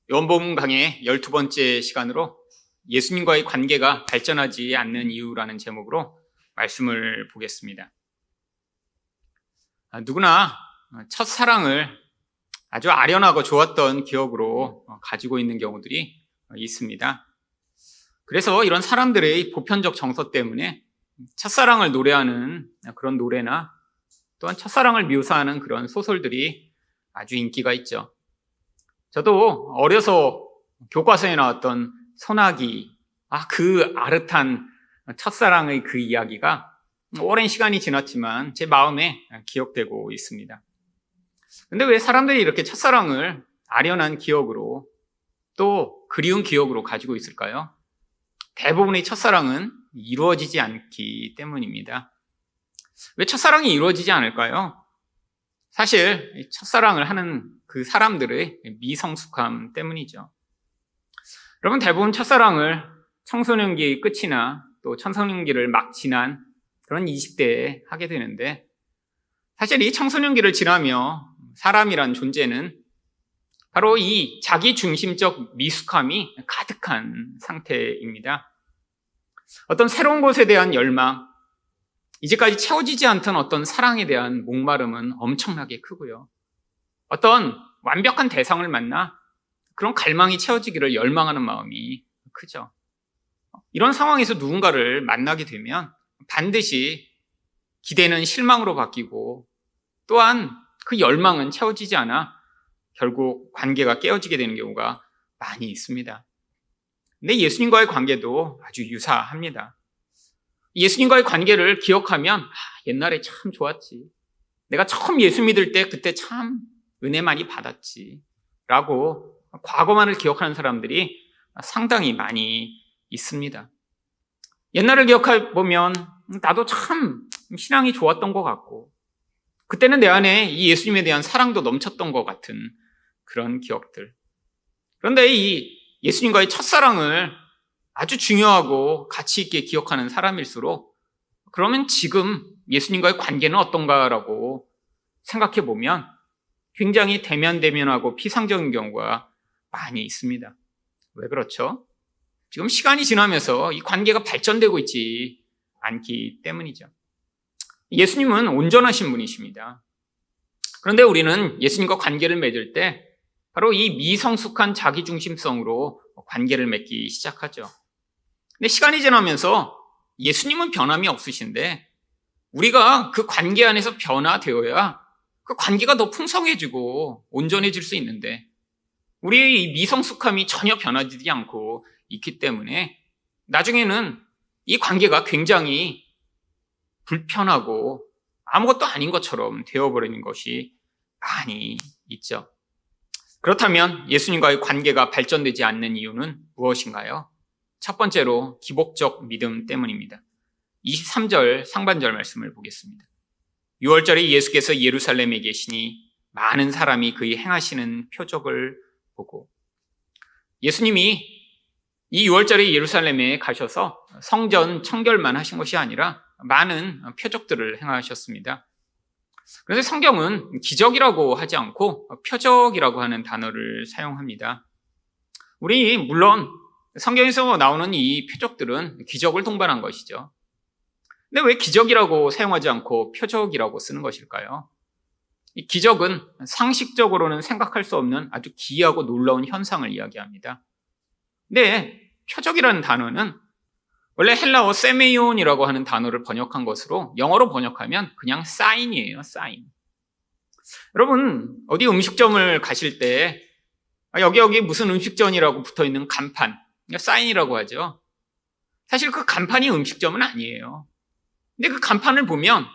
요한복음 강의 12번째 시간으로 예수님과의 관계가 발전하지 않는 이유라는 제목으로 말씀을 보겠습니다. 누구나 첫사랑을 아주 아련하고 좋았던 기억으로 가지고 있는 경우들이 있습니다. 그래서 이런 사람들의 보편적 정서 때문에 첫사랑을 노래하는 그런 노래나 또한 첫사랑을 묘사하는 그런 소설들이 아주 인기가 있죠. 저도 어려서 교과서에 나왔던 소나기, 그 아릇한 첫사랑의 그 이야기가 오랜 시간이 지났지만 제 마음에 기억되고 있습니다. 근데 왜 사람들이 이렇게 첫사랑을 아련한 기억으로 또 그리운 기억으로 가지고 있을까요? 대부분의 첫사랑은 이루어지지 않기 때문입니다. 왜 첫사랑이 이루어지지 않을까요? 사실 첫사랑을 하는 그 사람들의 미성숙함 때문이죠. 여러분, 대부분 첫사랑을 청소년기 끝이나 또 청소년기를 막 지난 그런 20대에 하게 되는데, 사실 이 청소년기를 지나며 사람이란 존재는 바로 이 자기중심적 미숙함이 가득한 상태입니다. 어떤 새로운 것에 대한 열망, 이제까지 채워지지 않던 어떤 사랑에 대한 목마름은 엄청나게 크고요. 어떤 완벽한 대상을 만나 그런 갈망이 채워지기를 열망하는 마음이 크죠. 이런 상황에서 누군가를 만나게 되면 반드시 기대는 실망으로 바뀌고 또한 그 열망은 채워지지 않아 결국 관계가 깨어지게 되는 경우가 많이 있습니다. 근데 예수님과의 관계도 아주 유사합니다. 예수님과의 관계를 기억하면 옛날에 참 좋았지. 내가 처음 예수 믿을 때 그때 참 은혜 많이 받았지. 라고 과거만을 기억하는 사람들이 상당히 많이 있습니다. 옛날을 기억해보면 나도 참 신앙이 좋았던 것 같고 그때는 내 안에 이 예수님에 대한 사랑도 넘쳤던 것 같은 그런 기억들. 그런데 이 예수님과의 첫사랑을 아주 중요하고 가치 있게 기억하는 사람일수록 그러면 지금 예수님과의 관계는 어떤가라고 생각해 보면 굉장히 대면대면하고 피상적인 경우가 많이 있습니다. 왜 그렇죠? 지금 시간이 지나면서 이 관계가 발전되고 있지 않기 때문이죠. 예수님은 온전하신 분이십니다. 그런데 우리는 예수님과 관계를 맺을 때 바로 이 미성숙한 자기중심성으로 관계를 맺기 시작하죠. 근데 시간이 지나면서 예수님은 변함이 없으신데 우리가 그 관계 안에서 변화되어야 그 관계가 더 풍성해지고 온전해질 수 있는데 우리의 이 미성숙함이 전혀 변화되지 않고 있기 때문에 나중에는 이 관계가 굉장히 불편하고 아무것도 아닌 것처럼 되어버리는 것이 많이 있죠. 그렇다면 예수님과의 관계가 발전되지 않는 이유는 무엇인가요? 첫 번째로 기복적 믿음 때문입니다. 23절 상반절 말씀을 보겠습니다. 6월절에 예수께서 예루살렘에 계시니 많은 사람이 그의 행하시는 표적을 보고, 예수님이 이 6월절에 예루살렘에 가셔서 성전 청결만 하신 것이 아니라 많은 표적들을 행하셨습니다. 그래서 성경은 기적이라고 하지 않고 표적이라고 하는 단어를 사용합니다. 우리 물론 성경에서 나오는 이 표적들은 기적을 동반한 것이죠. 근데 왜 기적이라고 사용하지 않고 표적이라고 쓰는 것일까요? 이 기적은 상식적으로는 생각할 수 없는 아주 기이하고 놀라운 현상을 이야기합니다. 근데 표적이라는 단어는 원래 헬라어 세메이온이라고 하는 단어를 번역한 것으로 영어로 번역하면 그냥 사인이에요, 사인. 여러분, 어디 음식점을 가실 때 여기 무슨 음식점이라고 붙어있는 간판, 사인이라고 하죠. 사실 그 간판이 음식점은 아니에요. 근데 그 간판을 보면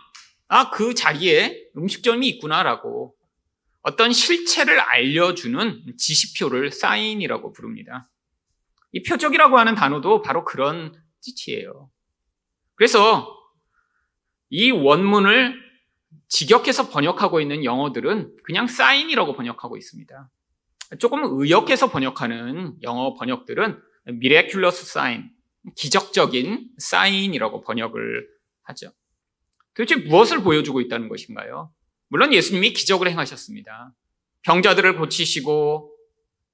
그 자리에 음식점이 있구나라고 어떤 실체를 알려주는 지시표를 사인이라고 부릅니다. 이 표적이라고 하는 단어도 바로 그런 뜻이에요. 그래서 이 원문을 직역해서 번역하고 있는 영어들은 그냥 사인이라고 번역하고 있습니다. 조금 의역해서 번역하는 영어 번역들은 miraculous sign, 기적적인 사인이라고 번역을 하죠. 도대체 무엇을 보여주고 있다는 것인가요? 물론 예수님이 기적을 행하셨습니다. 병자들을 고치시고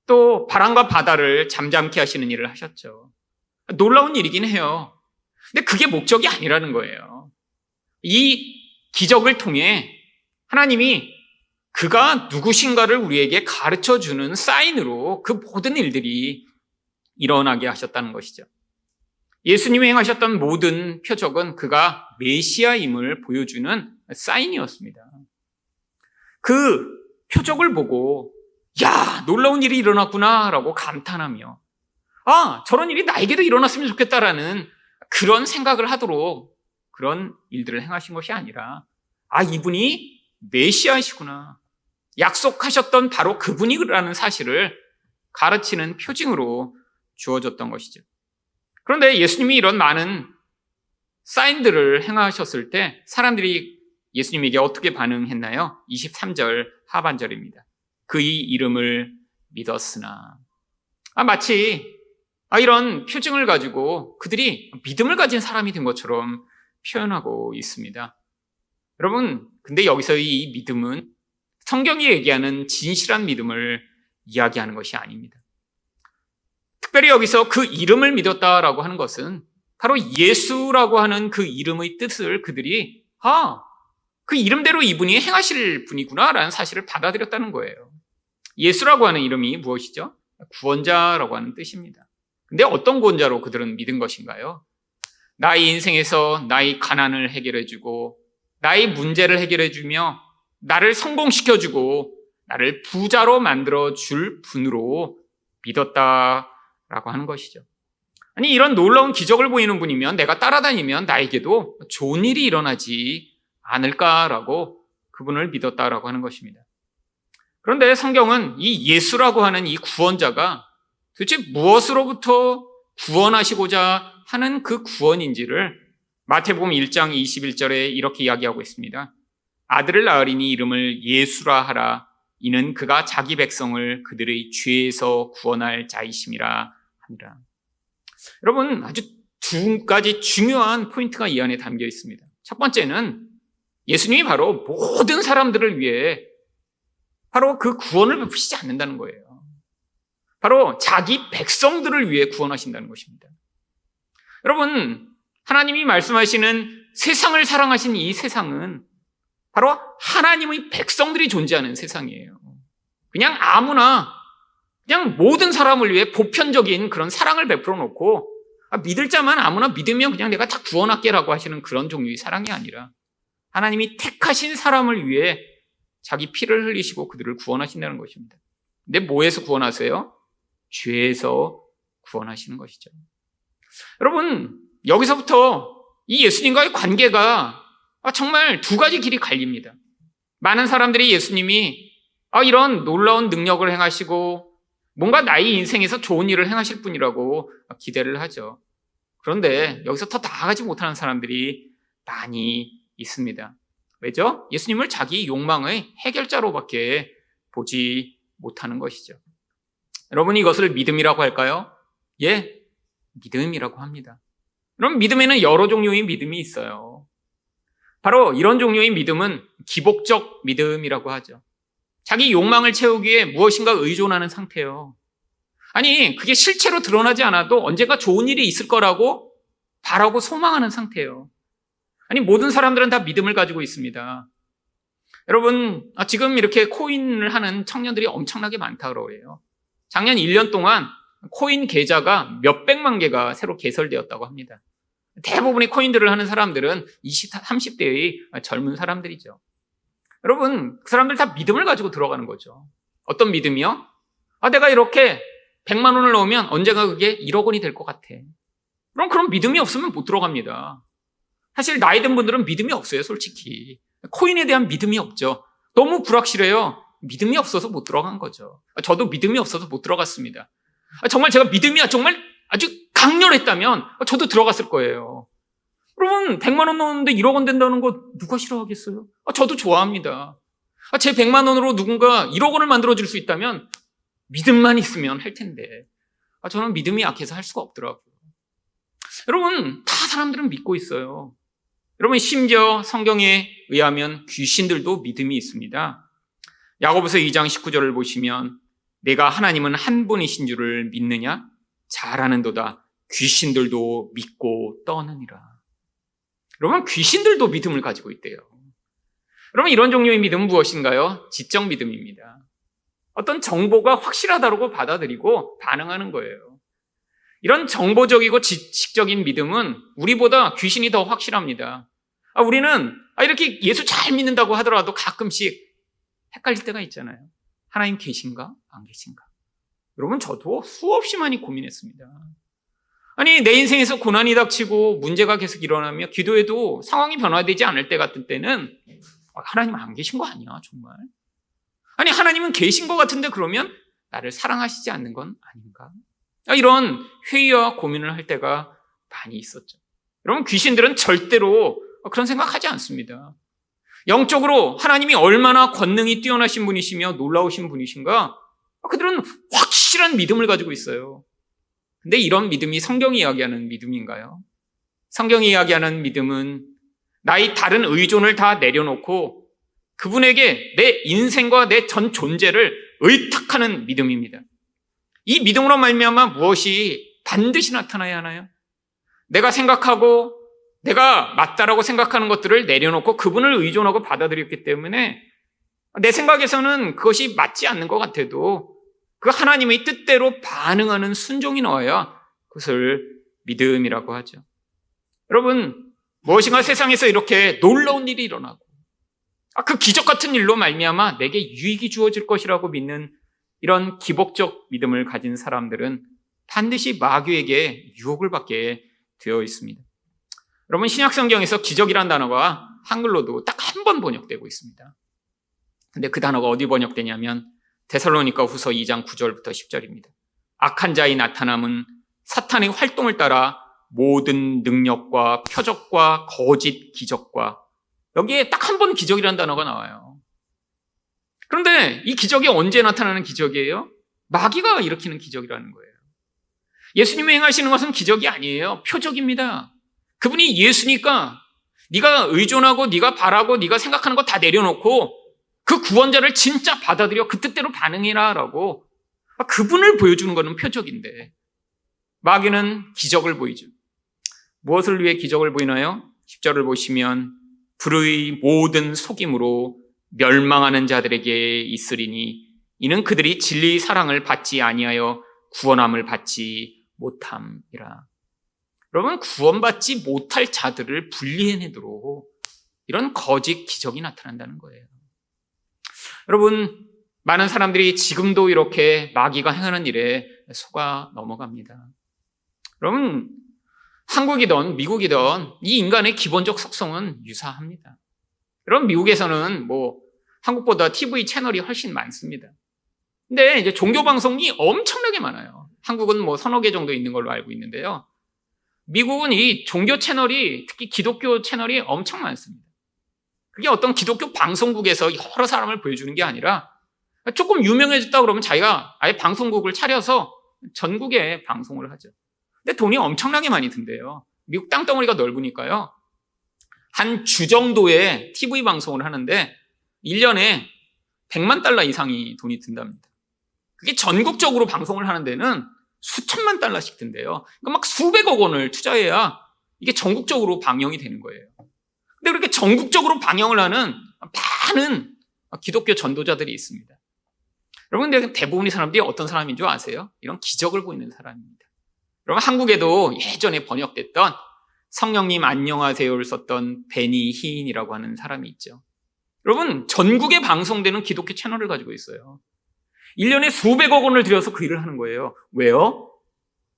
또 바람과 바다를 잠잠케 하시는 일을 하셨죠. 놀라운 일이긴 해요. 근데 그게 목적이 아니라는 거예요. 이 기적을 통해 하나님이 그가 누구신가를 우리에게 가르쳐주는 사인으로 그 모든 일들이 일어나게 하셨다는 것이죠. 예수님이 행하셨던 모든 표적은 그가 메시아임을 보여주는 사인이었습니다. 그 표적을 보고 야, 놀라운 일이 일어났구나 라고 감탄하며 저런 일이 나에게도 일어났으면 좋겠다라는 그런 생각을 하도록 그런 일들을 행하신 것이 아니라 이분이 메시아이시구나, 약속하셨던 바로 그분이라는 사실을 가르치는 표징으로 주어졌던 것이죠. 그런데 예수님이 이런 많은 사인들을 행하셨을 때 사람들이 예수님에게 어떻게 반응했나요? 23절 하반절입니다. 그의 이름을 믿었으나. 마치 이런 표징을 가지고 그들이 믿음을 가진 사람이 된 것처럼 표현하고 있습니다. 여러분, 근데 여기서 이 믿음은 성경이 얘기하는 진실한 믿음을 이야기하는 것이 아닙니다. 특별히 여기서 그 이름을 믿었다라고 하는 것은 바로 예수라고 하는 그 이름의 뜻을 그들이 그 이름대로 이분이 행하실 분이구나라는 사실을 받아들였다는 거예요. 예수라고 하는 이름이 무엇이죠? 구원자라고 하는 뜻입니다. 근데 어떤 구원자로 그들은 믿은 것인가요? 나의 인생에서 나의 가난을 해결해주고 나의 문제를 해결해주며 나를 성공시켜주고 나를 부자로 만들어줄 분으로 믿었다라고 하는 것이죠. 아니, 이런 놀라운 기적을 보이는 분이면 내가 따라다니면 나에게도 좋은 일이 일어나지 않을까라고 그분을 믿었다라고 하는 것입니다. 그런데 성경은 이 예수라고 하는 이 구원자가 도대체 무엇으로부터 구원하시고자 하는 그 구원인지를 마태복음 1장 21절에 이렇게 이야기하고 있습니다. 아들을 낳으리니 이름을 예수라 하라. 이는 그가 자기 백성을 그들의 죄에서 구원할 자이심이라 하니라. 여러분, 아주 두 가지 중요한 포인트가 이 안에 담겨 있습니다. 첫 번째는 예수님이 바로 모든 사람들을 위해 바로 그 구원을 베푸시지 않는다는 거예요. 바로 자기 백성들을 위해 구원하신다는 것입니다. 여러분, 하나님이 말씀하시는 세상을 사랑하신 이 세상은 바로 하나님의 백성들이 존재하는 세상이에요. 그냥 아무나, 그냥 모든 사람을 위해 보편적인 그런 사랑을 베풀어 놓고 믿을 자만 아무나 믿으면 그냥 내가 다 구원할게라고 하시는 그런 종류의 사랑이 아니라 하나님이 택하신 사람을 위해 자기 피를 흘리시고 그들을 구원하신다는 것입니다. 근데 뭐에서 구원하세요? 죄에서 구원하시는 것이죠. 여러분, 여기서부터 이 예수님과의 관계가 정말 두 가지 길이 갈립니다. 많은 사람들이 예수님이 이런 놀라운 능력을 행하시고 뭔가 나의 인생에서 좋은 일을 행하실 분이라고 기대를 하죠. 그런데 여기서 더 나아가지 못하는 사람들이 많이 있습니다. 왜죠? 예수님을 자기 욕망의 해결자로밖에 보지 못하는 것이죠. 여러분, 이것을 믿음이라고 할까요? 예, 믿음이라고 합니다. 그럼 믿음에는 여러 종류의 믿음이 있어요. 바로 이런 종류의 믿음은 기복적 믿음이라고 하죠. 자기 욕망을 채우기 위해 무엇인가 의존하는 상태예요. 아니, 그게 실체로 드러나지 않아도 언젠가 좋은 일이 있을 거라고 바라고 소망하는 상태예요. 아니, 모든 사람들은 다 믿음을 가지고 있습니다. 여러분, 지금 이렇게 코인을 하는 청년들이 엄청나게 많다고 그래요. 작년 1년 동안 코인 계좌가 몇백만 개가 새로 개설되었다고 합니다. 대부분의 코인들을 하는 사람들은 20, 30대의 젊은 사람들이죠. 여러분, 그 사람들 다 믿음을 가지고 들어가는 거죠. 어떤 믿음이요? 내가 이렇게 100만 원을 넣으면 언젠가 그게 1억 원이 될 것 같아. 그럼 믿음이 없으면 못 들어갑니다. 사실 나이 든 분들은 믿음이 없어요, 솔직히. 코인에 대한 믿음이 없죠. 너무 불확실해요. 믿음이 없어서 못 들어간 거죠. 저도 믿음이 없어서 못 들어갔습니다. 정말 제가 믿음이 정말 아주 강렬했다면 저도 들어갔을 거예요. 여러분, 100만 원 넣었는데 1억 원 된다는 거 누가 싫어하겠어요? 저도 좋아합니다. 제 100만 원으로 누군가 1억 원을 만들어줄 수 있다면 믿음만 있으면 할 텐데 저는 믿음이 약해서 할 수가 없더라고요. 여러분, 다 사람들은 믿고 있어요. 여러분, 심지어 성경에 의하면 귀신들도 믿음이 있습니다. 야고보서 2장 19절을 보시면 내가 하나님은 한 분이신 줄을 믿느냐? 잘하는도다. 귀신들도 믿고 떠느니라. 여러분, 귀신들도 믿음을 가지고 있대요. 여러분, 이런 종류의 믿음은 무엇인가요? 지적 믿음입니다. 어떤 정보가 확실하다고 받아들이고 반응하는 거예요. 이런 정보적이고 지식적인 믿음은 우리보다 귀신이 더 확실합니다. 우리는 이렇게 예수 잘 믿는다고 하더라도 가끔씩 헷갈릴 때가 있잖아요. 하나님 계신가? 안 계신가? 여러분, 저도 수없이 많이 고민했습니다. 아니, 내 인생에서 고난이 닥치고 문제가 계속 일어나며 기도해도 상황이 변화되지 않을 때 같은 때는 하나님 안 계신 거 아니야, 정말? 아니, 하나님은 계신 것 같은데 그러면 나를 사랑하시지 않는 건 아닌가? 이런 회의와 고민을 할 때가 많이 있었죠. 여러분, 귀신들은 절대로 그런 생각하지 않습니다. 영적으로 하나님이 얼마나 권능이 뛰어나신 분이시며 놀라우신 분이신가? 그들은 확실한 믿음을 가지고 있어요. 근데 이런 믿음이 성경이 이야기하는 믿음인가요? 성경이 이야기하는 믿음은 나의 다른 의존을 다 내려놓고 그분에게 내 인생과 내 전 존재를 의탁하는 믿음입니다. 이 믿음으로 말미암아 무엇이 반드시 나타나야 하나요? 내가 생각하고 내가 맞다라고 생각하는 것들을 내려놓고 그분을 의존하고 받아들였기 때문에 내 생각에서는 그것이 맞지 않는 것 같아도 그 하나님의 뜻대로 반응하는 순종이 나와야 그것을 믿음이라고 하죠. 여러분, 무엇인가 세상에서 이렇게 놀라운 일이 일어나고 그 기적 같은 일로 말미암아 내게 유익이 주어질 것이라고 믿는 이런 기복적 믿음을 가진 사람들은 반드시 마귀에게 유혹을 받게 되어 있습니다. 여러분, 신약성경에서 기적이란 단어가 한글로도 딱 한 번 번역되고 있습니다. 근데 그 단어가 어디 번역되냐면 데살로니가 후서 2장 9절부터 10절입니다. 악한 자의 나타남은 사탄의 활동을 따라 모든 능력과 표적과 거짓 기적과 여기에 딱 한 번 기적이라는 단어가 나와요. 그런데 이 기적이 언제 나타나는 기적이에요? 마귀가 일으키는 기적이라는 거예요. 예수님이 행하시는 것은 기적이 아니에요. 표적입니다. 그분이 예수니까 네가 의존하고 네가 바라고 네가 생각하는 거 다 내려놓고 그 구원자를 진짜 받아들여 그 뜻대로 반응해라 라고 그분을 보여주는 것은 표적인데 마귀는 기적을 보이죠. 무엇을 위해 기적을 보이나요? 10절을 보시면 불의 모든 속임으로 멸망하는 자들에게 있으리니 이는 그들이 진리의 사랑을 받지 아니하여 구원함을 받지 못함이라. 여러분, 구원받지 못할 자들을 분리해내도록 이런 거짓 기적이 나타난다는 거예요. 여러분, 많은 사람들이 지금도 이렇게 마귀가 행하는 일에 속아 넘어갑니다. 여러분, 한국이든 미국이든 이 인간의 기본적 속성은 유사합니다. 여러분, 미국에서는 한국보다 TV 채널이 훨씬 많습니다. 근데 이제 종교 방송이 엄청나게 많아요. 한국은 서너 개 정도 있는 걸로 알고 있는데요. 미국은 이 종교 채널이, 특히 기독교 채널이 엄청 많습니다. 그게 어떤 기독교 방송국에서 여러 사람을 보여주는 게 아니라 조금 유명해졌다 그러면 자기가 아예 방송국을 차려서 전국에 방송을 하죠. 근데 돈이 엄청나게 많이 든대요. 미국 땅덩어리가 넓으니까요. 한 주 정도의 TV 방송을 하는데 1년에 100만 달러 이상이 돈이 든답니다. 그게 전국적으로 방송을 하는 데는 수천만 달러씩 든대요. 그러니까 막 수백억 원을 투자해야 이게 전국적으로 방영이 되는 거예요. 근데 그렇게 전국적으로 방영을 하는 많은 기독교 전도자들이 있습니다. 여러분, 근데 대부분의 사람들이 어떤 사람인 줄 아세요? 이런 기적을 보이는 사람입니다. 여러분, 한국에도 예전에 번역됐던 성령님 안녕하세요를 썼던 베니 히인이라고 하는 사람이 있죠. 여러분, 전국에 방송되는 기독교 채널을 가지고 있어요. 1년에 수백억 원을 들여서 그 일을 하는 거예요. 왜요?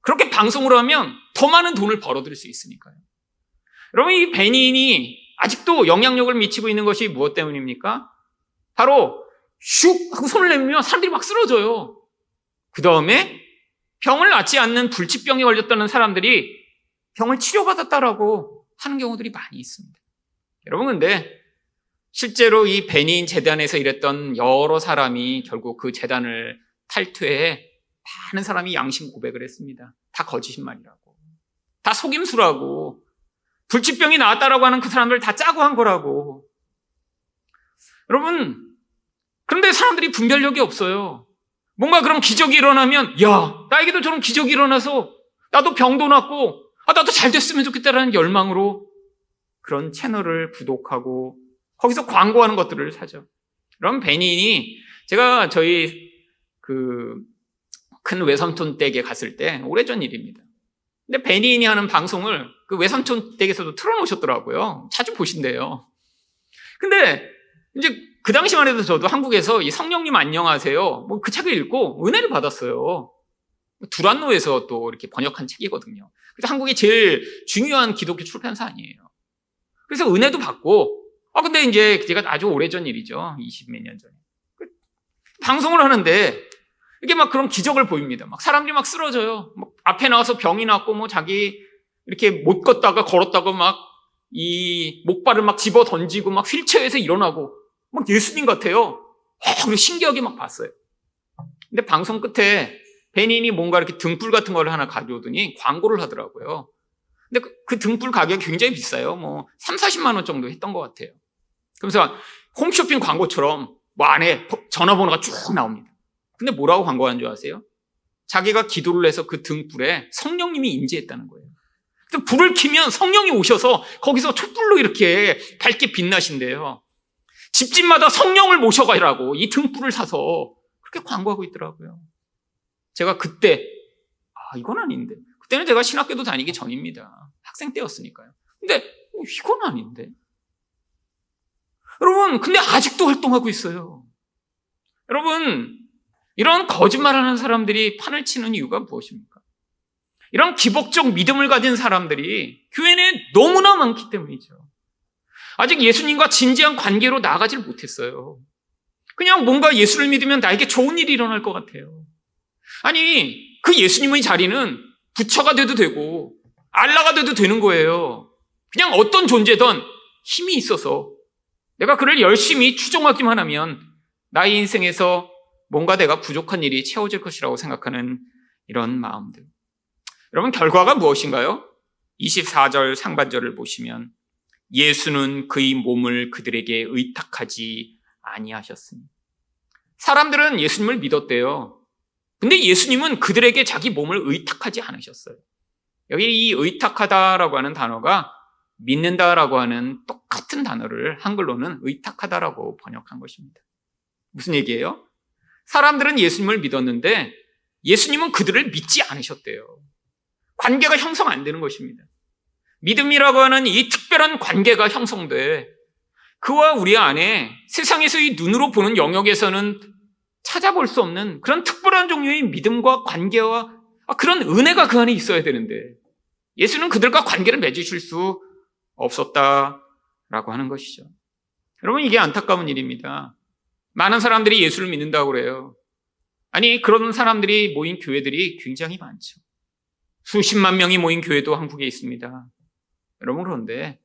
그렇게 방송을 하면 더 많은 돈을 벌어들일 수 있으니까요. 여러분, 이 베니인이 아직도 영향력을 미치고 있는 것이 무엇 때문입니까? 바로 슉 하고 손을 내밀면 사람들이 막 쓰러져요. 그 다음에 병을 낫지 않는 불치병에 걸렸다는 사람들이 병을 치료받았다라고 하는 경우들이 많이 있습니다. 여러분, 근데 실제로 이 베니인 재단에서 일했던 여러 사람이 결국 그 재단을 탈퇴해 많은 사람이 양심 고백을 했습니다. 다 거짓말이라고, 다 속임수라고, 불치병이 나았다라고 하는 그 사람들 다 짜고 한 거라고. 여러분, 그런데 사람들이 분별력이 없어요. 뭔가 그런 기적이 일어나면 나에게도 저런 기적이 일어나서 나도 병도 낫고 나도 잘 됐으면 좋겠다라는 열망으로 그런 채널을 구독하고 거기서 광고하는 것들을 사죠. 그럼 베니인이 제가 저희 큰 외삼촌 댁에 갔을 때 오래전 일입니다. 근데 베니인이 하는 방송을 그 외삼촌 댁에서도 틀어놓으셨더라고요. 자주 보신대요. 근데 이제 그 당시만 해도 저도 한국에서 이 성령님 안녕하세요 그 책을 읽고 은혜를 받았어요. 두란노에서 또 이렇게 번역한 책이거든요. 그래서 한국이 제일 중요한 기독교 출판사 아니에요. 그래서 은혜도 받고 근데 이제 제가 아주 오래전 일이죠. 20몇 년 전에 방송을 하는데 이게 막 그런 기적을 보입니다. 막 사람들이 막 쓰러져요. 막 앞에 나와서 병이 났고 자기 이렇게 못 걷다가 걸었다가 막 이 목발을 막 집어 던지고 막 휠체어에서 일어나고 막 예수님 같아요. 그리고 신기하게 막 봤어요. 근데 방송 끝에 베니인이 뭔가 이렇게 등불 같은 걸 하나 가져오더니 광고를 하더라고요. 근데 그 등불 가격이 굉장히 비싸요. 3, 40만 원 정도 했던 것 같아요. 그래서 홈쇼핑 광고처럼 안에 전화번호가 쭉 나옵니다. 근데 뭐라고 광고하는 줄 아세요? 자기가 기도를 해서 그 등불에 성령님이 임재했다는 거예요. 그래서 불을 켜면 성령이 오셔서 거기서 촛불로 이렇게 밝게 빛나신대요. 집집마다 성령을 모셔가라고 이 등불을 사서 그렇게 광고하고 있더라고요. 제가 그때 이건 아닌데, 그때는 제가 신학교도 다니기 전입니다. 학생 때였으니까요. 근데 이건 아닌데, 여러분, 근데 아직도 활동하고 있어요. 여러분, 이런 거짓말하는 사람들이 판을 치는 이유가 무엇입니까? 이런 기복적 믿음을 가진 사람들이 교회 내에 너무나 많기 때문이죠. 아직 예수님과 진지한 관계로 나아가질 못했어요. 그냥 뭔가 예수를 믿으면 나에게 좋은 일이 일어날 것 같아요. 아니, 그 예수님의 자리는 부처가 돼도 되고 알라가 돼도 되는 거예요. 그냥 어떤 존재든 힘이 있어서 내가 그를 열심히 추종하기만 하면 나의 인생에서 뭔가 내가 부족한 일이 채워질 것이라고 생각하는 이런 마음들. 여러분, 결과가 무엇인가요? 24절 상반절을 보시면 예수는 그의 몸을 그들에게 의탁하지 아니하셨습니다. 사람들은 예수님을 믿었대요. 근데 예수님은 그들에게 자기 몸을 의탁하지 않으셨어요. 여기 이 의탁하다라고 하는 단어가 믿는다라고 하는 똑같은 단어를 한글로는 의탁하다라고 번역한 것입니다. 무슨 얘기예요? 사람들은 예수님을 믿었는데 예수님은 그들을 믿지 않으셨대요. 관계가 형성 안 되는 것입니다. 믿음이라고 하는 이 특별한 관계가 형성돼 그와 우리 안에 세상에서 이 눈으로 보는 영역에서는 찾아볼 수 없는 그런 특별한 종류의 믿음과 관계와 그런 은혜가 그 안에 있어야 되는데 예수는 그들과 관계를 맺으실 수 없었다라고 하는 것이죠. 여러분, 이게 안타까운 일입니다. 많은 사람들이 예수를 믿는다고 그래요. 아니, 그런 사람들이 모인 교회들이 굉장히 많죠. 수십만 명이 모인 교회도 한국에 있습니다. 여러분, 그런데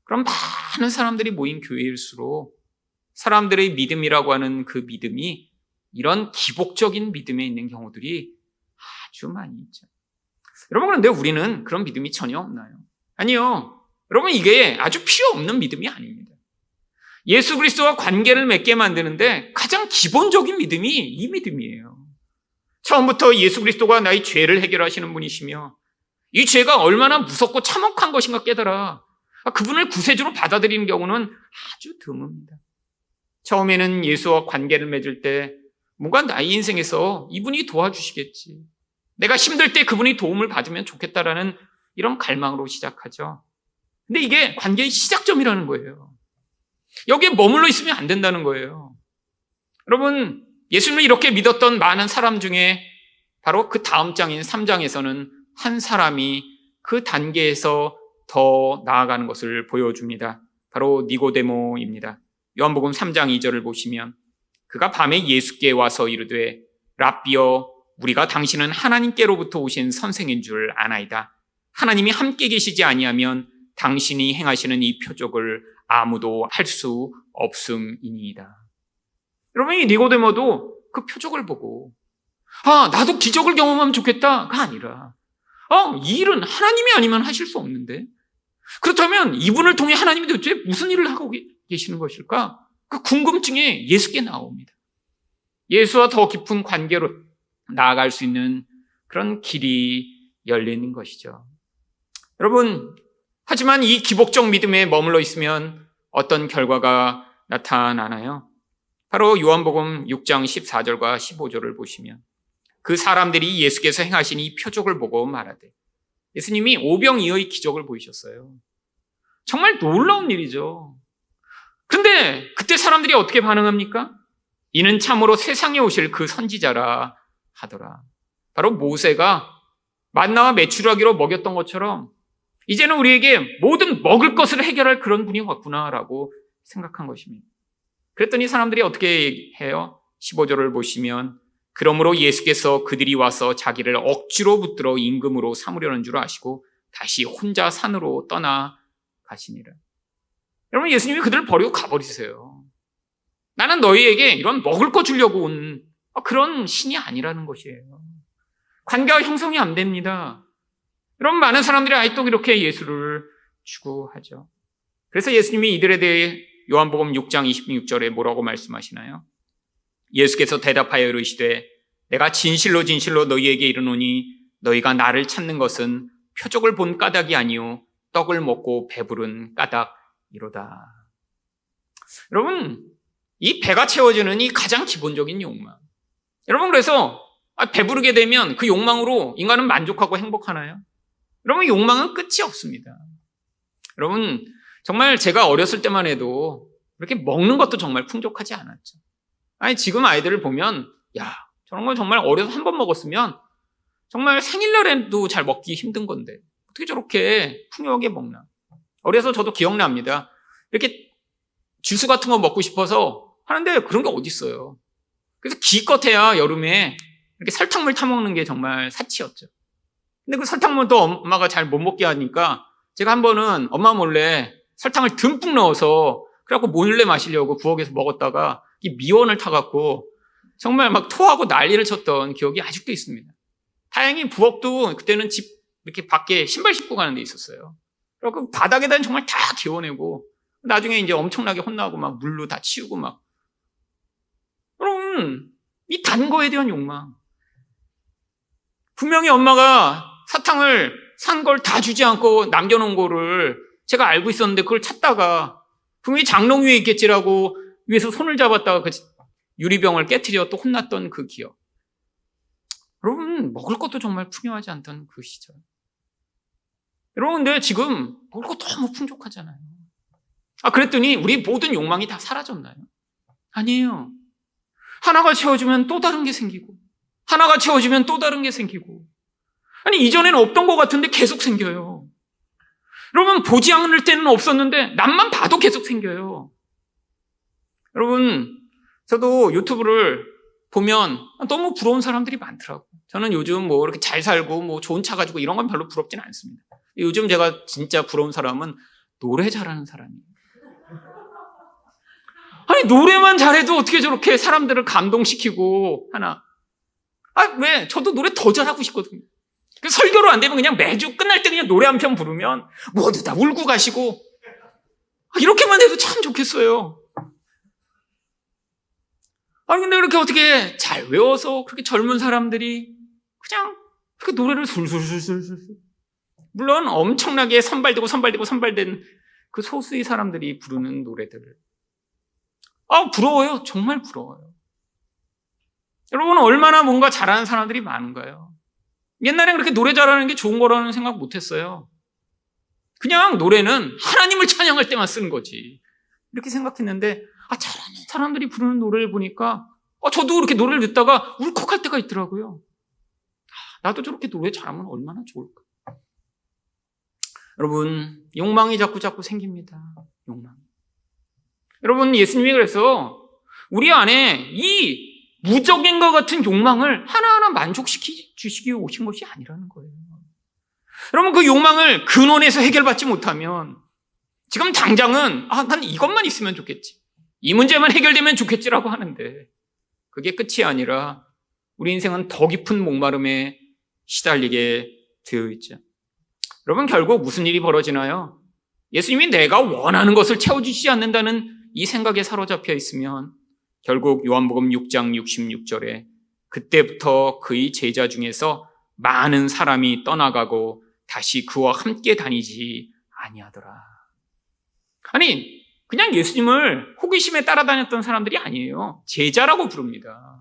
그럼 많은 사람들이 모인 교회일수록 사람들의 믿음이라고 하는 그 믿음이 이런 기복적인 믿음에 있는 경우들이 아주 많이 있죠. 여러분, 그런데 우리는 그런 믿음이 전혀 없나요? 아니요. 여러분, 이게 아주 필요 없는 믿음이 아닙니다. 예수 그리스도와 관계를 맺게 만드는데 가장 기본적인 믿음이 이 믿음이에요. 처음부터 예수 그리스도가 나의 죄를 해결하시는 분이시며 이 죄가 얼마나 무섭고 참혹한 것인가 깨달아 그분을 구세주로 받아들이는 경우는 아주 드뭅니다. 처음에는 예수와 관계를 맺을 때 뭔가 나의 인생에서 이분이 도와주시겠지, 내가 힘들 때 그분이 도움을 받으면 좋겠다라는 이런 갈망으로 시작하죠. 근데 이게 관계의 시작점이라는 거예요. 여기에 머물러 있으면 안 된다는 거예요. 여러분, 예수님을 이렇게 믿었던 많은 사람 중에 바로 그 다음 장인 3장에서는 한 사람이 그 단계에서 더 나아가는 것을 보여줍니다. 바로 니고데모입니다. 요한복음 3장 2절을 보시면 그가 밤에 예수께 와서 이르되 랍비여, 우리가 당신은 하나님께로부터 오신 선생인 줄 아나이다. 하나님이 함께 계시지 아니하면 당신이 행하시는 이 표적을 아무도 할 수 없음이니이다. 여러분, 이 니고데모도 그 표적을 보고 나도 기적을 경험하면 좋겠다가 아니라 이 일은 하나님이 아니면 하실 수 없는데 그렇다면 이분을 통해 하나님이 도대체 무슨 일을 하고 계시는 것일까? 그 궁금증에 예수께 나옵니다. 예수와 더 깊은 관계로 나아갈 수 있는 그런 길이 열리는 것이죠. 여러분, 하지만 이 기복적 믿음에 머물러 있으면 어떤 결과가 나타나나요? 바로 요한복음 6장 14절과 15절을 보시면 그 사람들이 예수께서 행하신 이 표적을 보고 말하되, 예수님이 오병이어의 기적을 보이셨어요. 정말 놀라운 일이죠. 그런데 그때 사람들이 어떻게 반응합니까? 이는 참으로 세상에 오실 그 선지자라 하더라. 바로 모세가 만나와 메추라기로 먹였던 것처럼 이제는 우리에게 모든 먹을 것을 해결할 그런 분이 왔구나라고 생각한 것입니다. 그랬더니 사람들이 어떻게 해요? 15절을 보시면 그러므로 예수께서 그들이 와서 자기를 억지로 붙들어 임금으로 삼으려는 줄 아시고 다시 혼자 산으로 떠나 가시니라. 여러분, 예수님이 그들을 버리고 가버리세요. 나는 너희에게 이런 먹을 거 주려고 온 그런 신이 아니라는 것이에요. 관계가 형성이 안 됩니다. 여러분, 많은 사람들이 아직도 이렇게 예수를 추구하죠. 그래서 예수님이 이들에 대해 요한복음 6장 26절에 뭐라고 말씀하시나요? 예수께서 대답하여 이르시되 내가 진실로 진실로 너희에게 이르노니 너희가 나를 찾는 것은 표적을 본 까닭이 아니요 떡을 먹고 배부른 까닭이로다. 여러분, 이 배가 채워지는 이 가장 기본적인 욕망. 여러분, 그래서 배부르게 되면 그 욕망으로 인간은 만족하고 행복하나요? 여러분, 욕망은 끝이 없습니다. 여러분, 정말 제가 어렸을 때만 해도 이렇게 먹는 것도 정말 풍족하지 않았죠. 아니, 지금 아이들을 보면, 야, 저런 건 정말 어려서 한 번 먹었으면 정말 생일날에도 잘 먹기 힘든 건데 어떻게 저렇게 풍요하게 먹나. 어려서 저도 기억납니다. 이렇게 주스 같은 거 먹고 싶어서 하는데 그런 게 어디 있어요. 그래서 기껏해야 여름에 이렇게 설탕물 타먹는 게 정말 사치였죠. 근데 그 설탕물도 엄마가 잘 못 먹게 하니까 제가 한 번은 엄마 몰래 설탕을 듬뿍 넣어서 그래갖고 몰래 마시려고 부엌에서 먹었다가 이 미원을 타갖고 정말 막 토하고 난리를 쳤던 기억이 아직도 있습니다. 다행히 부엌도 그때는 집 이렇게 밖에 신발 신고 가는 데 있었어요. 그리고 바닥에다 정말 다 개워내고 나중에 이제 엄청나게 혼나고 막 물로 다 치우고 막. 여러분, 이 단 거에 대한 욕망. 분명히 엄마가 사탕을 산 걸 다 주지 않고 남겨놓은 거를 제가 알고 있었는데 그걸 찾다가 분명히 장롱 위에 있겠지라고 위에서 손을 잡았다가 그 유리병을 깨트려 또 혼났던 그 기억. 여러분, 먹을 것도 정말 풍요하지 않던 그 시절. 여러분, 근데 지금 먹을 거 너무 풍족하잖아요. 그랬더니 우리 모든 욕망이 다 사라졌나요? 아니에요. 하나가 채워지면 또 다른 게 생기고 하나가 채워지면 또 다른 게 생기고. 아니, 이전에는 없던 것 같은데 계속 생겨요. 여러분, 보지 않을 때는 없었는데 남만 봐도 계속 생겨요. 여러분, 저도 유튜브를 보면 너무 부러운 사람들이 많더라고요. 저는 요즘 뭐 이렇게 잘 살고 뭐 좋은 차 가지고 이런 건 별로 부럽진 않습니다. 요즘 제가 진짜 부러운 사람은 노래 잘하는 사람이에요. 아니, 노래만 잘해도 어떻게 저렇게 사람들을 감동시키고 하나. 왜? 저도 노래 더 잘하고 싶거든요. 설교로 안 되면 그냥 매주 끝날 때 그냥 노래 한 편 부르면 모두 다 울고 가시고 이렇게만 해도 참 좋겠어요. 근데 그렇게 어떻게 잘 외워서 그렇게 젊은 사람들이 그냥 그렇게 노래를 술술술술술. 물론 엄청나게 선발된 그 소수의 사람들이 부르는 노래들. 부러워요. 정말 부러워요. 여러분, 얼마나 뭔가 잘하는 사람들이 많은가요? 옛날엔 그렇게 노래 잘하는 게 좋은 거라는 생각 못 했어요. 그냥 노래는 하나님을 찬양할 때만 쓰는 거지. 이렇게 생각했는데, 잘하는 사람들이 부르는 노래를 보니까, 저도 그렇게 노래를 듣다가 울컥할 때가 있더라고요. 나도 저렇게 노래 잘하면 얼마나 좋을까. 여러분, 욕망이 자꾸 생깁니다. 욕망. 여러분, 예수님이 그래서 우리 안에 이 무적인 것 같은 욕망을 하나하나 만족시키 주시기 위해 오신 것이 아니라는 거예요. 여러분, 그 욕망을 근원에서 해결받지 못하면 지금 당장은 난 이것만 있으면 좋겠지, 이 문제만 해결되면 좋겠지라고 하는데 그게 끝이 아니라 우리 인생은 더 깊은 목마름에 시달리게 되어 있죠. 여러분, 결국 무슨 일이 벌어지나요? 예수님이 내가 원하는 것을 채워주시지 않는다는 이 생각에 사로잡혀 있으면 결국 요한복음 6장 66절에 그때부터 그의 제자 중에서 많은 사람이 떠나가고 다시 그와 함께 다니지 아니하더라. 아니, 그냥 예수님을 호기심에 따라다녔던 사람들이 아니에요. 제자라고 부릅니다.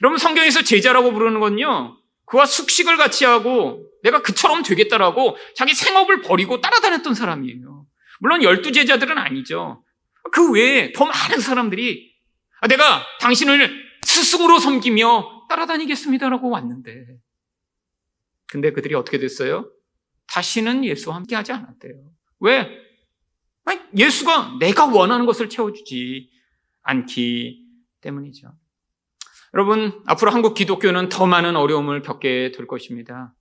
여러분, 성경에서 제자라고 부르는 건요, 그와 숙식을 같이 하고 내가 그처럼 되겠다라고 자기 생업을 버리고 따라다녔던 사람이에요. 물론 12제자들은 아니죠. 그 외에 더 많은 사람들이 내가 당신을 스승으로 섬기며 따라다니겠습니다라고 왔는데, 근데 그들이 어떻게 됐어요? 다시는 예수와 함께 하지 않았대요. 왜? 아니, 예수가 내가 원하는 것을 채워주지 않기 때문이죠. 여러분, 앞으로 한국 기독교는 더 많은 어려움을 겪게 될 것입니다.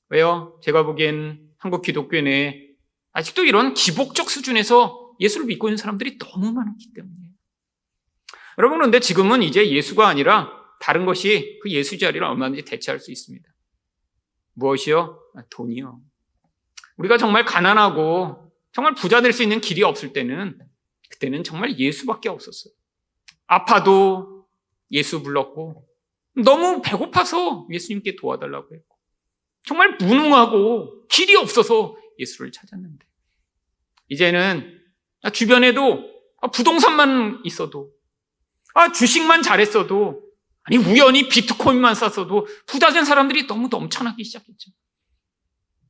왜요? 제가 보기엔 한국 기독교 내에 아직도 이런 기복적 수준에서 예수를 믿고 있는 사람들이 너무 많기 때문이에요. 여러분, 그런데 지금은 이제 예수가 아니라 다른 것이 그 예수 자리를 얼마든지 대체할 수 있습니다. 무엇이요? 돈이요. 우리가 정말 가난하고 정말 부자 될 수 있는 길이 없을 때는, 그때는 정말 예수밖에 없었어요. 아파도 예수 불렀고, 너무 배고파서 예수님께 도와달라고 했고, 정말 무능하고 길이 없어서 예수를 찾았는데, 이제는 주변에도 부동산만 있어도, 주식만 잘했어도, 아니 우연히 비트코인만 쌌어도 부자 된 사람들이 너무 넘쳐나기 시작했죠.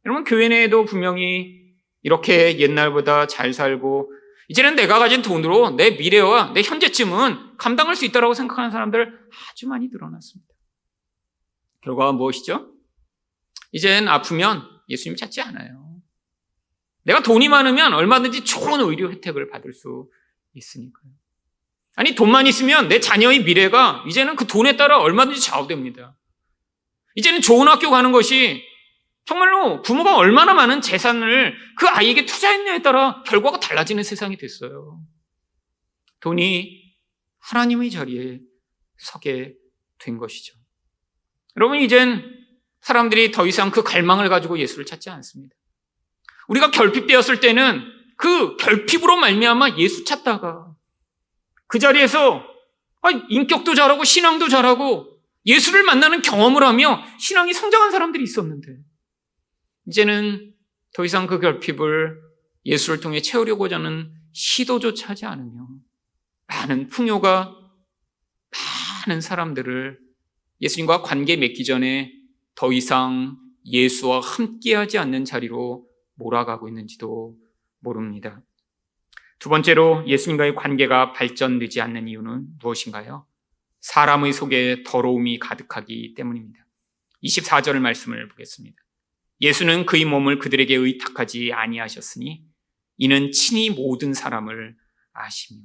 여러분, 교회 내에도 분명히 이렇게 옛날보다 잘 살고 이제는 내가 가진 돈으로 내 미래와 내 현재쯤은 감당할 수 있다고 생각하는 사람들 아주 많이 늘어났습니다. 결과가 무엇이죠? 이젠 아프면 예수님 찾지 않아요. 내가 돈이 많으면 얼마든지 좋은 의료 혜택을 받을 수 있으니까요. 아니, 돈만 있으면 내 자녀의 미래가 이제는 그 돈에 따라 얼마든지 좌우됩니다. 이제는 좋은 학교 가는 것이 정말로 부모가 얼마나 많은 재산을 그 아이에게 투자했냐에 따라 결과가 달라지는 세상이 됐어요. 돈이 하나님의 자리에 서게 된 것이죠. 여러분, 이젠 사람들이 더 이상 그 갈망을 가지고 예수를 찾지 않습니다. 우리가 결핍되었을 때는 그 결핍으로 말미암아 예수 찾다가 그 자리에서 인격도 잘하고 신앙도 잘하고 예수를 만나는 경험을 하며 신앙이 성장한 사람들이 있었는데, 이제는 더 이상 그 결핍을 예수를 통해 채우려고자 하는 시도조차 하지 않으며 많은 풍요가 많은 사람들을 예수님과 관계 맺기 전에 더 이상 예수와 함께하지 않는 자리로 몰아가고 있는지도 모릅니다. 두 번째로 예수님과의 관계가 발전되지 않는 이유는 무엇인가요? 사람의 속에 더러움이 가득하기 때문입니다. 24절 말씀을 보겠습니다. 예수는 그의 몸을 그들에게 의탁하지 아니하셨으니 이는 친히 모든 사람을 아시며.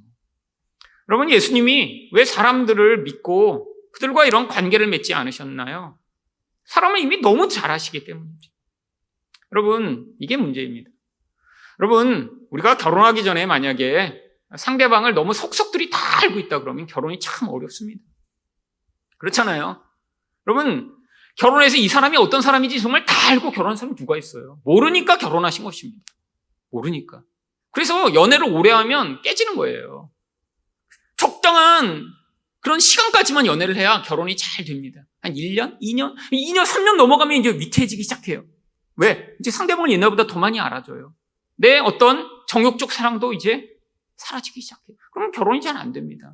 여러분, 예수님이 왜 사람들을 믿고 그들과 이런 관계를 맺지 않으셨나요? 사람을 이미 너무 잘 아시기 때문이죠. 여러분, 이게 문제입니다. 여러분, 우리가 결혼하기 전에 만약에 상대방을 너무 속속들이 다 알고 있다 그러면 결혼이 참 어렵습니다. 그렇잖아요. 여러분, 결혼해서 이 사람이 어떤 사람인지 정말 다 알고 결혼한 사람이 누가 있어요? 모르니까 결혼하신 것입니다. 모르니까. 그래서 연애를 오래 하면 깨지는 거예요. 적당한 그런 시간까지만 연애를 해야 결혼이 잘 됩니다. 한 1년, 2년, 3년 넘어가면 이제 위태해지기 시작해요. 왜? 이제 상대방을 옛날보다 더 많이 알아줘요. 내 어떤 정욕적 사랑도 이제 사라지기 시작해요. 그러면 결혼이 잘 안 됩니다.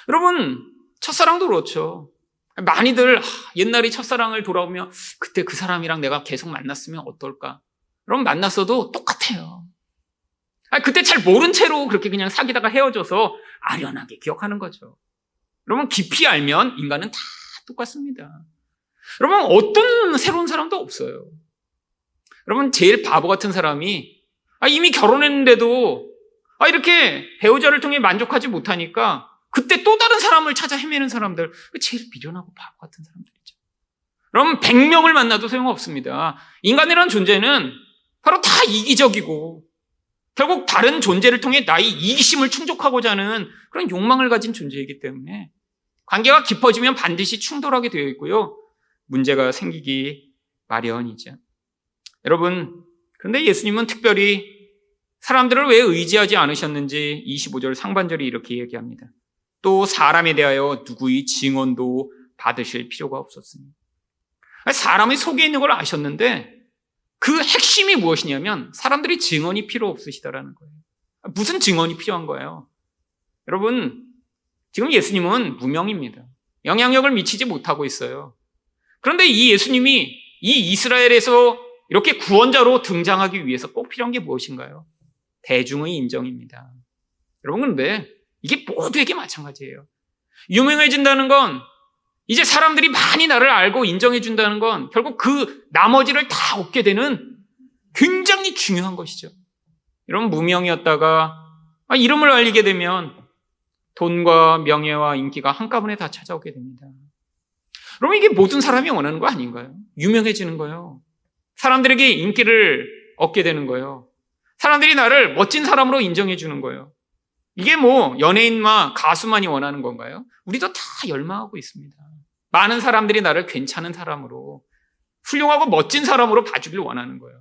여러분, 첫사랑도 그렇죠. 많이들 옛날의 첫사랑을 돌아보며 그때 그 사람이랑 내가 계속 만났으면 어떨까? 그럼 만났어도 똑같아요. 그때 잘 모른 채로 그렇게 그냥 사귀다가 헤어져서 아련하게 기억하는 거죠. 여러분, 깊이 알면 인간은 다 똑같습니다. 여러분, 어떤 새로운 사람도 없어요. 여러분, 제일 바보 같은 사람이 이미 결혼했는데도 이렇게 배우자를 통해 만족하지 못하니까 그때 또 다른 사람을 찾아 헤매는 사람들, 제일 미련하고 바보 같은 사람들이죠. 여러분, 100명을 만나도 소용없습니다. 인간이라는 존재는 바로 다 이기적이고 결국 다른 존재를 통해 나의 이기심을 충족하고자 하는 그런 욕망을 가진 존재이기 때문에 관계가 깊어지면 반드시 충돌하게 되어 있고요. 문제가 생기기 마련이죠. 여러분, 그런데 예수님은 특별히 사람들을 왜 의지하지 않으셨는지 25절 상반절이 이렇게 얘기합니다. 또 사람에 대하여 누구의 증언도 받으실 필요가 없었습니다. 사람의 속에 있는 걸 아셨는데 그 핵심이 무엇이냐면 사람들이 증언이 필요 없으시다라는 거예요. 무슨 증언이 필요한 거예요? 여러분, 지금 예수님은 무명입니다. 영향력을 미치지 못하고 있어요. 그런데 이 예수님이 이 이스라엘에서 이렇게 구원자로 등장하기 위해서 꼭 필요한 게 무엇인가요? 대중의 인정입니다. 여러분, 그런데 이게 모두에게 마찬가지예요. 유명해진다는 건, 이제 사람들이 많이 나를 알고 인정해준다는 건 결국 그 나머지를 다 얻게 되는 굉장히 중요한 것이죠. 이런 무명이었다가 이름을 알리게 되면 돈과 명예와 인기가 한꺼번에 다 찾아오게 됩니다. 그럼 이게 모든 사람이 원하는 거 아닌가요? 유명해지는 거예요. 사람들에게 인기를 얻게 되는 거예요. 사람들이 나를 멋진 사람으로 인정해 주는 거예요. 이게 뭐 연예인만 가수만이 원하는 건가요? 우리도 다 열망하고 있습니다. 많은 사람들이 나를 괜찮은 사람으로, 훌륭하고 멋진 사람으로 봐주길 원하는 거예요.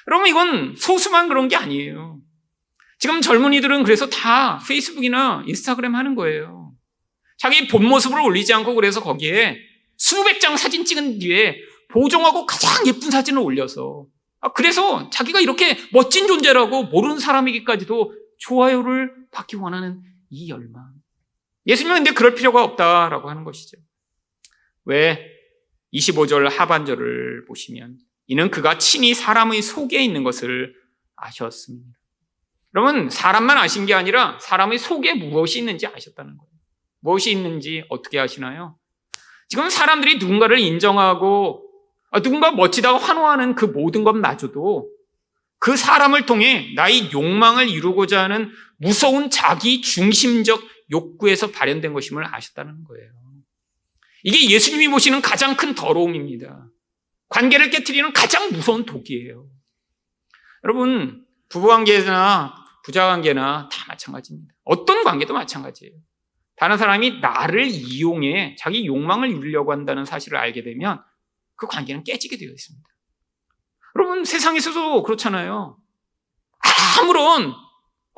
여러분, 이건 소수만 그런 게 아니에요. 지금 젊은이들은 그래서 다 페이스북이나 인스타그램 하는 거예요. 자기 본 모습을 올리지 않고 그래서 거기에 수백 장 사진 찍은 뒤에 보정하고 가장 예쁜 사진을 올려서, 그래서 자기가 이렇게 멋진 존재라고 모르는 사람에게까지도 좋아요를 받기 원하는 이 열망. 예수님은 근데 그럴 필요가 없다라고 하는 것이죠. 왜? 25절 하반절을 보시면 이는 그가 친히 사람의 속에 있는 것을 아셨습니다. 여러분, 사람만 아신 게 아니라 사람의 속에 무엇이 있는지 아셨다는 거예요. 무엇이 있는지 어떻게 아시나요? 지금 사람들이 누군가를 인정하고 누군가 멋지다고 환호하는 그 모든 것마저도 그 사람을 통해 나의 욕망을 이루고자 하는 무서운 자기 중심적 욕구에서 발현된 것임을 아셨다는 거예요. 이게 예수님이 보시는 가장 큰 더러움입니다. 관계를 깨트리는 가장 무서운 독이에요. 여러분, 부부관계나 부자관계나 다 마찬가지입니다. 어떤 관계도 마찬가지예요. 다른 사람이 나를 이용해 자기 욕망을 이루려고 한다는 사실을 알게 되면 그 관계는 깨지게 되어 있습니다. 여러분, 세상에서도 그렇잖아요. 아무런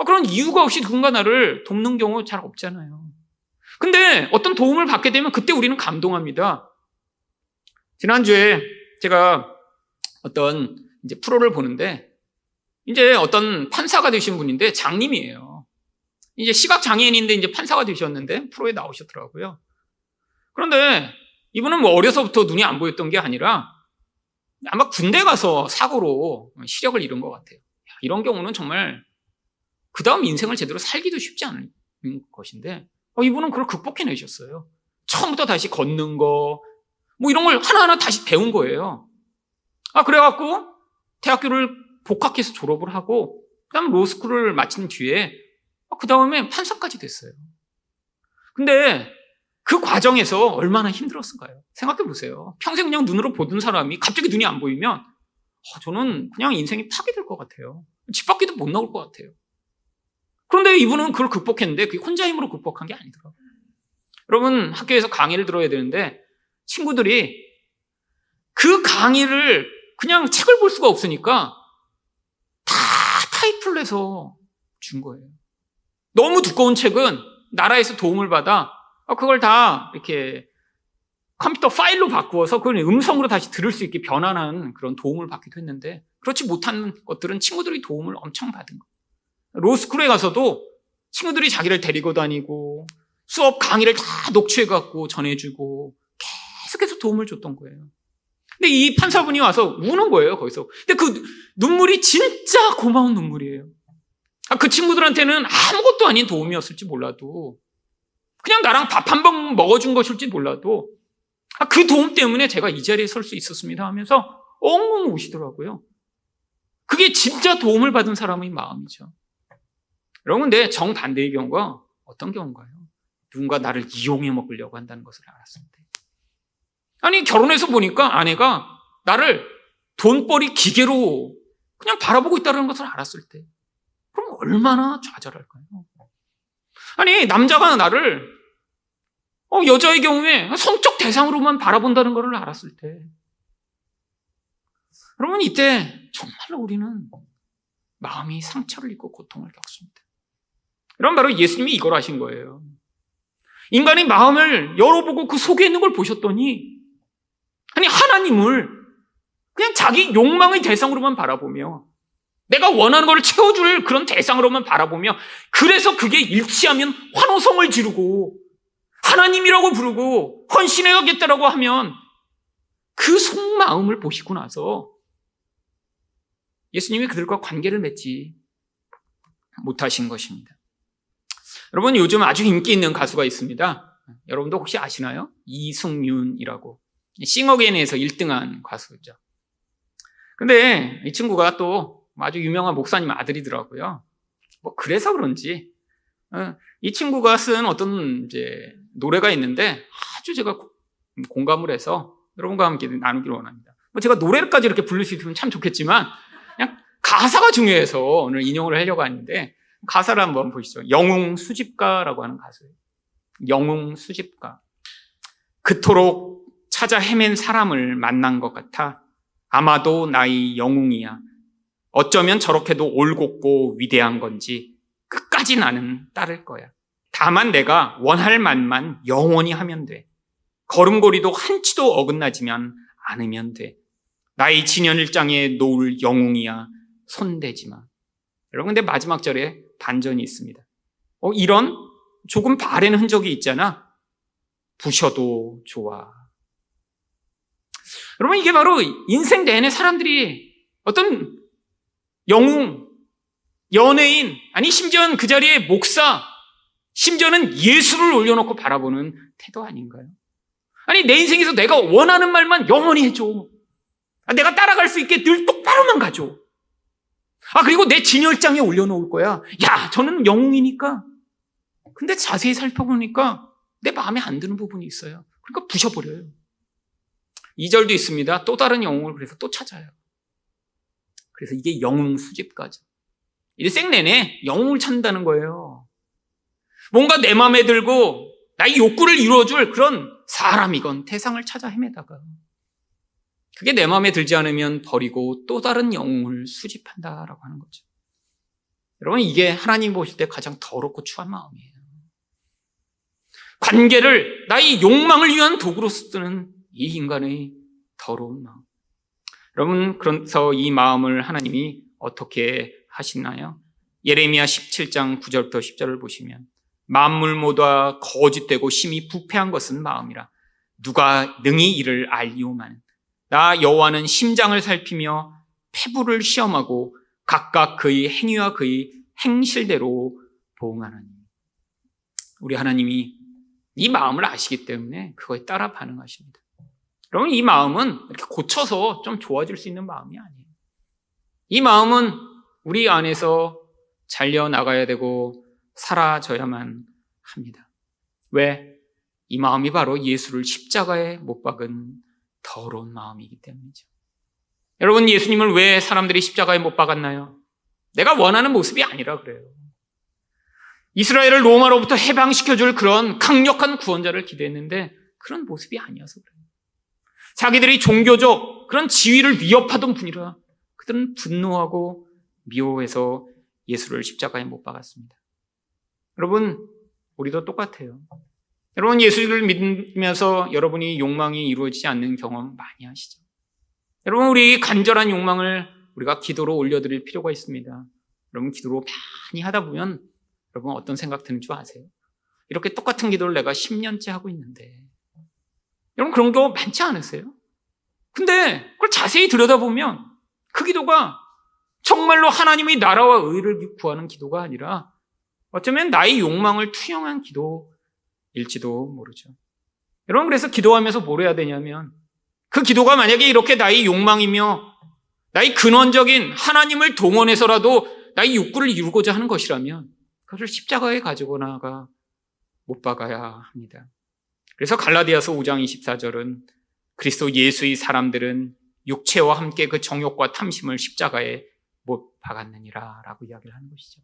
그런 이유가 없이 누군가 나를 돕는 경우 잘 없잖아요. 근데 어떤 도움을 받게 되면 그때 우리는 감동합니다. 지난주에 제가 어떤 이제 프로를 보는데 이제 어떤 판사가 되신 분인데 장님이에요. 이제 시각장애인인데 이제 판사가 되셨는데 프로에 나오셨더라고요. 그런데 이분은 뭐 어려서부터 눈이 안 보였던 게 아니라 아마 군대 가서 사고로 시력을 잃은 것 같아요. 이런 경우는 정말 그 다음 인생을 제대로 살기도 쉽지 않은 것인데 이분은 그걸 극복해내셨어요. 처음부터 다시 걷는 거 뭐 이런 걸 하나하나 다시 배운 거예요. 그래갖고 대학교를 복학해서 졸업을 하고 그다음 로스쿨을 마친 뒤에 그 다음에 판사까지 됐어요. 근데 그 과정에서 얼마나 힘들었을까요? 생각해 보세요. 평생 그냥 눈으로 보던 사람이 갑자기 눈이 안 보이면 저는 그냥 인생이 파괴될 것 같아요. 집 밖에도 못 나올 것 같아요. 그런데 이분은 그걸 극복했는데 그게 혼자 힘으로 극복한 게 아니더라고요. 여러분, 학교에서 강의를 들어야 되는데 친구들이 그 강의를 그냥 책을 볼 수가 없으니까 다 타이프를 해서 준 거예요. 너무 두꺼운 책은 나라에서 도움을 받아 그걸 다 이렇게 컴퓨터 파일로 바꾸어서 그걸 음성으로 다시 들을 수 있게 변환한 그런 도움을 받기도 했는데 그렇지 못한 것들은 친구들이 도움을 엄청 받은 거예요. 로스쿨에 가서도 친구들이 자기를 데리고 다니고 수업 강의를 다 녹취해갖고 전해주고 계속해서 도움을 줬던 거예요. 근데 이 판사분이 와서 우는 거예요, 거기서. 근데 그 눈물이 진짜 고마운 눈물이에요. 그 친구들한테는 아무것도 아닌 도움이었을지 몰라도 그냥 나랑 밥 한 번 먹어준 것일지 몰라도 그 도움 때문에 제가 이 자리에 설 수 있었습니다 하면서 엉엉 우시더라고요. 그게 진짜 도움을 받은 사람의 마음이죠. 여러분, 근데 정반대의 경우가 어떤 경우인가요? 누군가 나를 이용해 먹으려고 한다는 것을 알았을 때. 아니, 결혼해서 보니까 아내가 나를 돈벌이 기계로 그냥 바라보고 있다는 것을 알았을 때. 그럼 얼마나 좌절할까요? 아니, 남자가 나를 여자의 경우에 성적 대상으로만 바라본다는 것을 알았을 때. 여러분, 이때 정말로 우리는 마음이 상처를 입고 고통을 겪습니다. 여러분, 바로 예수님이 이걸 하신 거예요. 인간의 마음을 열어보고 그 속에 있는 걸 보셨더니 아니 하나님을 그냥 자기 욕망의 대상으로만 바라보며 내가 원하는 걸 채워줄 그런 대상으로만 바라보며 그래서 그게 일치하면 환호성을 지르고 하나님이라고 부르고 헌신해야겠다라고 하면 그 속마음을 보시고 나서 예수님이 그들과 관계를 맺지 못하신 것입니다. 여러분 요즘 아주 인기 있는 가수가 있습니다. 여러분도 혹시 아시나요? 이승윤이라고 싱어게인에서 1등한 가수죠. 근데 이 친구가 또 아주 유명한 목사님 아들이더라고요. 뭐 그래서 그런지 이 친구가 쓴 어떤 이제 노래가 있는데 아주 제가 공감을 해서 여러분과 함께 나누기를 원합니다. 제가 노래까지 이렇게 부를 수 있으면 참 좋겠지만 그냥 가사가 중요해서 오늘 인용을 하려고 하는데 가사를 한번 보시죠. 영웅 수집가라고 하는 가수예요. 영웅 수집가. 그토록 찾아 헤맨 사람을 만난 것 같아 아마도 나의 영웅이야. 어쩌면 저렇게도 올곧고 위대한 건지 끝까지 나는 따를 거야. 다만 내가 원할 만만 영원히 하면 돼. 걸음걸이도 한치도 어긋나지만 않으면 돼. 나의 진연일장에 놓을 영웅이야. 손대지 마. 여러분 근데 마지막 절에 반전이 있습니다. 이런 조금 바래는 흔적이 있잖아. 부셔도 좋아. 여러분 이게 바로 인생 내내 사람들이 어떤 영웅, 연예인, 아니 심지어는 그 자리에 목사, 심지어는 예수를 올려놓고 바라보는 태도 아닌가요? 아니 내 인생에서 내가 원하는 말만 영원히 해줘. 내가 따라갈 수 있게 늘 똑바로만 가줘. 그리고 내 진열장에 올려놓을 거야. 야, 저는 영웅이니까. 근데 자세히 살펴보니까 내 마음에 안 드는 부분이 있어요. 그러니까 부셔버려요. 2절도 있습니다. 또 다른 영웅을 그래서 또 찾아요. 그래서 이게 영웅 수집가죠. 일생 내내 영웅을 찾는다는 거예요. 뭔가 내 마음에 들고 나의 욕구를 이루어줄 그런 사람이건 대상을 찾아 헤매다가 그게 내 마음에 들지 않으면 버리고 또 다른 영웅을 수집한다라고 하는 거죠. 여러분 이게 하나님 보실 때 가장 더럽고 추한 마음이에요. 관계를 나의 욕망을 위한 도구로 쓰는 이 인간의 더러운 마음. 여러분 그래서 이 마음을 하나님이 어떻게 하시나요? 예레미야 17장 9절부터 10절을 보시면 만물 모두가 거짓되고 심히 부패한 것은 마음이라 누가 능히 이를 알리오마는 나 여호와는 심장을 살피며 폐부를 시험하고 각각 그의 행위와 그의 행실대로 보응하나니. 우리 하나님이 이 마음을 아시기 때문에 그거에 따라 반응하십니다. 여러분 이 마음은 이렇게 고쳐서 좀 좋아질 수 있는 마음이 아니에요. 이 마음은 우리 안에서 잘려나가야 되고 사라져야만 합니다. 왜? 이 마음이 바로 예수를 십자가에 못 박은 더러운 마음이기 때문이죠. 여러분 예수님을 왜 사람들이 십자가에 못 박았나요? 내가 원하는 모습이 아니라 그래요. 이스라엘을 로마로부터 해방시켜줄 그런 강력한 구원자를 기대했는데 그런 모습이 아니어서 그래요. 자기들이 종교적 그런 지위를 위협하던 분이라 그들은 분노하고 미워해서 예수를 십자가에 못 박았습니다. 여러분 우리도 똑같아요. 여러분 예수를 믿으면서 여러분이 욕망이 이루어지지 않는 경험 많이 하시죠? 여러분 우리 간절한 욕망을 우리가 기도로 올려드릴 필요가 있습니다. 여러분 기도로 많이 하다 보면 여러분 어떤 생각 드는 줄 아세요? 이렇게 똑같은 기도를 내가 10년째 하고 있는데 여러분 그런 거 많지 않으세요? 근데 그걸 자세히 들여다보면 그 기도가 정말로 하나님의 나라와 의를 구하는 기도가 아니라 어쩌면 나의 욕망을 투영한 기도일지도 모르죠. 여러분 그래서 기도하면서 뭘 해야 되냐면 그 기도가 만약에 이렇게 나의 욕망이며 나의 근원적인 하나님을 동원해서라도 나의 욕구를 이루고자 하는 것이라면 그것을 십자가에 가지고 나가 못 박아야 합니다. 그래서 갈라디아서 5장 24절은 그리스도 예수의 사람들은 육체와 함께 그 정욕과 탐심을 십자가에 못 박았느니라 라고 이야기를 하는 것이죠.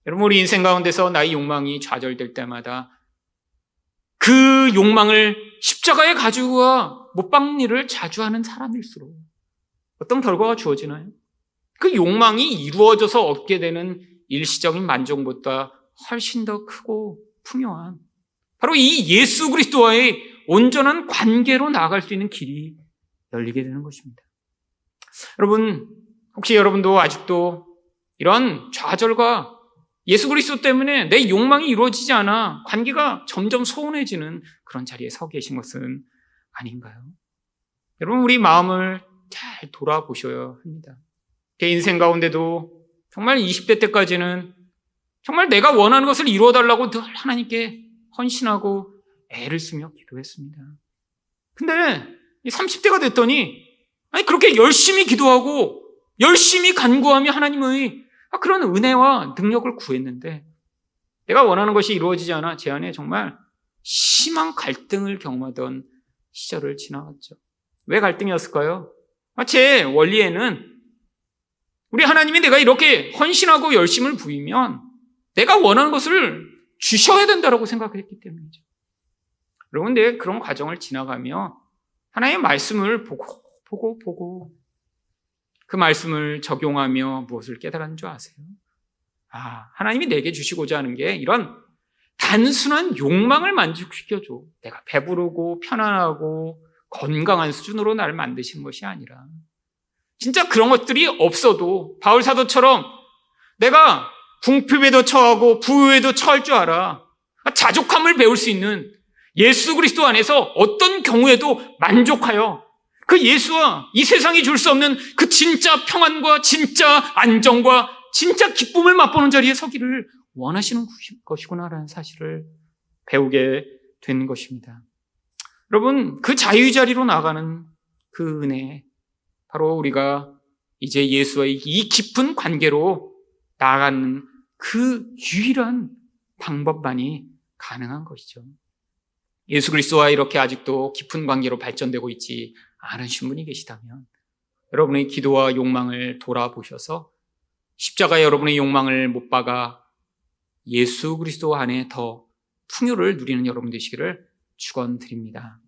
여러분 우리 인생 가운데서 나의 욕망이 좌절될 때마다 그 욕망을 십자가에 가지고 못 박는 일을 자주 하는 사람일수록 어떤 결과가 주어지나요? 그 욕망이 이루어져서 얻게 되는 일시적인 만족보다 훨씬 더 크고 풍요한 바로 이 예수 그리스도와의 온전한 관계로 나아갈 수 있는 길이 열리게 되는 것입니다. 여러분, 혹시 여러분도 아직도 이런 좌절과 예수 그리스도 때문에 내 욕망이 이루어지지 않아 관계가 점점 소원해지는 그런 자리에 서 계신 것은 아닌가요? 여러분, 우리 마음을 잘 돌아보셔야 합니다. 제 인생 가운데도 정말 20대 때까지는 정말 내가 원하는 것을 이루어달라고 늘 하나님께 헌신하고 애를 쓰며 기도했습니다. 근데 30대가 됐더니 그렇게 열심히 기도하고 열심히 간구하며 하나님의 그런 은혜와 능력을 구했는데 내가 원하는 것이 이루어지지 않아 제 안에 정말 심한 갈등을 경험하던 시절을 지나갔죠. 왜 갈등이었을까요? 제 원리에는 우리 하나님이 내가 이렇게 헌신하고 열심을 부이면 내가 원하는 것을 주셔야 된다고 생각했기 때문이죠. 여러분, 내 그런 과정을 지나가며 하나님의 말씀을 보고 그 말씀을 적용하며 무엇을 깨달은 줄 아세요? 하나님이 내게 주시고자 하는 게 이런 단순한 욕망을 만족시켜줘. 내가 배부르고 편안하고 건강한 수준으로 나를 만드시는 것이 아니라 진짜 그런 것들이 없어도 바울 사도처럼 내가 궁핍에도 처하고 부유에도 처할 줄 알아. 자족함을 배울 수 있는 예수 그리스도 안에서 어떤 경우에도 만족하여 그 예수와 이 세상이 줄 수 없는 그 진짜 평안과 진짜 안정과 진짜 기쁨을 맛보는 자리에 서기를 원하시는 것이구나라는 사실을 배우게 된 것입니다. 여러분, 그 자유의 자리로 나가는 그 은혜, 바로 우리가 이제 예수와의 이 깊은 관계로 나아가는 그 유일한 방법만이 가능한 것이죠. 예수 그리스도와 이렇게 아직도 깊은 관계로 발전되고 있지 않으신 분이 계시다면 여러분의 기도와 욕망을 돌아보셔서 십자가에 여러분의 욕망을 못 박아 예수 그리스도 안에 더 풍요를 누리는 여러분 되시기를 축원드립니다.